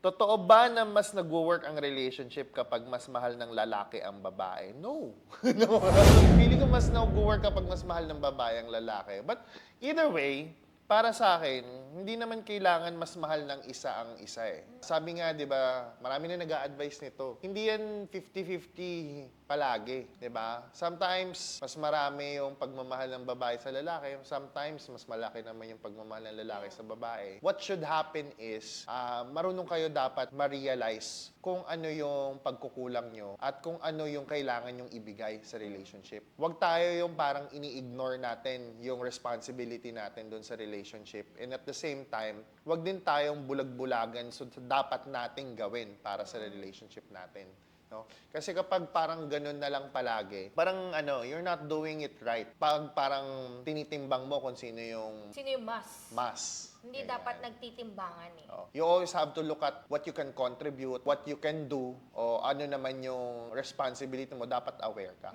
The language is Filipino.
Totoo ba na mas nagwo-work ang relationship kapag mas mahal ng lalaki ang babae? No. No. Feeling ko mas nagwo-work kapag mas mahal ng babae ang lalaki. But either way, para sa akin, hindi naman kailangan mas mahal ng isa ang isa eh. Sabi nga, di ba, marami na nag-a-advise nito. Hindi yan 50-50 palagi, di ba? Sometimes, mas marami yung pagmamahal ng babae sa lalaki. Sometimes, mas malaki naman yung pagmamahal ng lalaki sa babae. What should happen is, marunong kayo dapat ma-realize kung ano yung pagkukulang nyo at kung ano yung kailangan nyong ibigay sa relationship. Huwag tayo yung parang ini-ignore natin yung responsibility natin doon sa relationship. And at the same time, huwag din tayong bulag-bulagan so dapat nating gawin para sa relationship natin. No? Kasi kapag parang ganun na lang palagi, parang you're not doing it right. Pag parang tinitimbang mo kung sino yung mas. mas. Hindi Ganyan. dapat nagtitimbangan eh. Oh. You always have to look at what you can contribute, what you can do, o ano naman yung responsibility mo, dapat aware ka.